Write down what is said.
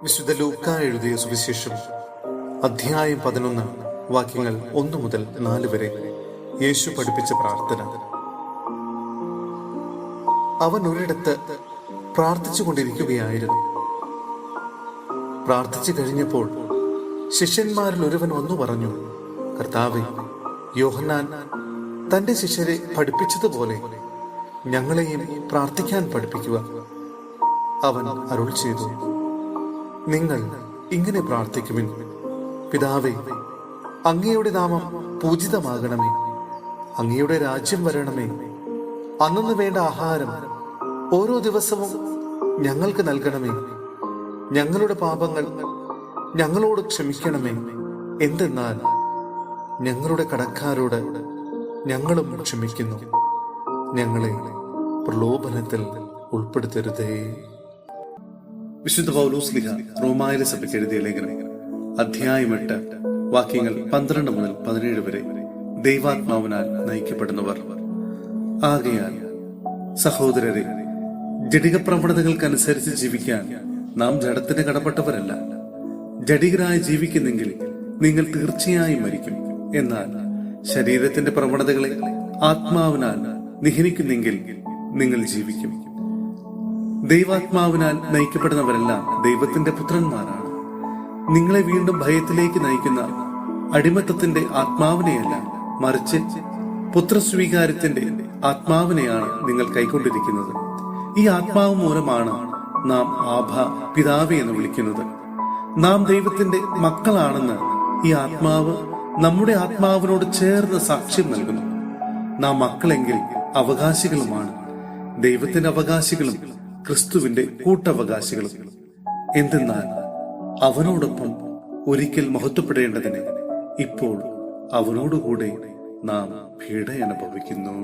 വിശുദ്ധ ലൂക്കാ എഴുതിയ സുവിശേഷം അധ്യായം 11 വാക്യങ്ങൾ 1 മുതൽ 4 വരെ. യേശു പഠിപ്പിച്ച പ്രാർത്ഥന. അവൻ ഒരിടത്ത് പ്രാർത്ഥിച്ചു കൊണ്ടിരിക്കുകയായിരുന്നു. പ്രാർത്ഥിച്ചു കഴിഞ്ഞപ്പോൾ ശിഷ്യന്മാരിൽ ഒരുവൻ വന്നു പറഞ്ഞു, കർത്താവേ, യോഹന്നാൻ തന്റെ ശിഷ്യരെ പഠിപ്പിച്ചതുപോലെ ഞങ്ങളെയും പ്രാർത്ഥിക്കാൻ പഠിപ്പിക്കുക. അവൻ അരുൾ ചെയ്തു, നിങ്ങൾ ഇങ്ങനെ പ്രാർത്ഥിക്കുവിൻ: പിതാവേ, അങ്ങയുടെ നാമം പൂജിതമാകണമേ, അങ്ങയുടെ രാജ്യം വരണമേ, അന്നു വേണ്ട ആഹാരം ഓരോ ദിവസവും ഞങ്ങൾക്ക് നൽകണമേ, ഞങ്ങളുടെ പാപങ്ങൾ ഞങ്ങളോട് ക്ഷമിക്കണമേ, എന്തെന്നാൽ ഞങ്ങളുടെ കടക്കാരോട് ഞങ്ങളും ക്ഷമിക്കുന്നു, ഞങ്ങളെ പ്രലോഭനത്തിൽ ഉൾപ്പെടുത്തരുതേ. വിശുദ്ധ പൗലോസ്ലീഹ റോമായിലെ സഭയ്ക്ക് എഴുതിയ ലേഖനം അധ്യായം 8 വാക്യങ്ങൾ 12 മുതൽ 17 വരെ. ദൈവാത്മാവിനാൽ നയിക്കപ്പെടുന്നവർ. ആകയാൽ സഹോദരരെ, ജഡിക പ്രവണതകൾക്കനുസരിച്ച് ജീവിക്കാൻ നാം ജഡത്തിന് കടപ്പെട്ടവരല്ല. ജഡികരായി ജീവിക്കുന്നെങ്കിൽ നിങ്ങൾ തീർച്ചയായും മരിക്കും. എന്നാൽ ശരീരത്തിന്റെ പ്രവണതകളെ ആത്മാവിനാൽ നിഹനിക്കുന്നെങ്കിൽ നിങ്ങൾ ജീവിക്കും. ദൈവാത്മാവിനാൽ നയിക്കപ്പെടുന്നവരെല്ലാം ദൈവത്തിന്റെ പുത്രന്മാരാണ്. നിങ്ങളെ വീണ്ടും ഭയത്തിലേക്ക് നയിക്കുന്ന അടിമത്തത്തിന്റെ ആത്മാവിനെയല്ല, മറിച്ച് പുത്രസ്വീകാര്യത്തിന്റെ ആത്മാവിനെയാണ് നിങ്ങൾ കൈക്കൊണ്ടിരിക്കുന്നത്. ഈ ആത്മാവ് മൂലമാണ് നാം ആഭാ, പിതാവേ എന്ന് വിളിക്കുന്നത്. നാം ദൈവത്തിന്റെ മക്കളാണെന്ന് ഈ ആത്മാവ് നമ്മുടെ ആത്മാവിനോട് ചേർന്ന് സാക്ഷ്യം നൽകുന്നു. നാം മക്കളെങ്കിൽ അവകാശികളുമാണ്, ദൈവത്തിന്റെ അവകാശികളും ക്രിസ്തുവിന്റെ കൂട്ടവകാശികളും. എന്തെന്നാൽ അവനോടൊപ്പം ഒരിക്കൽ മഹത്വപ്പെടേണ്ടതിന് ഇപ്പോൾ അവനോടുകൂടെ നാം പീഡ അനുഭവിക്കുന്നു.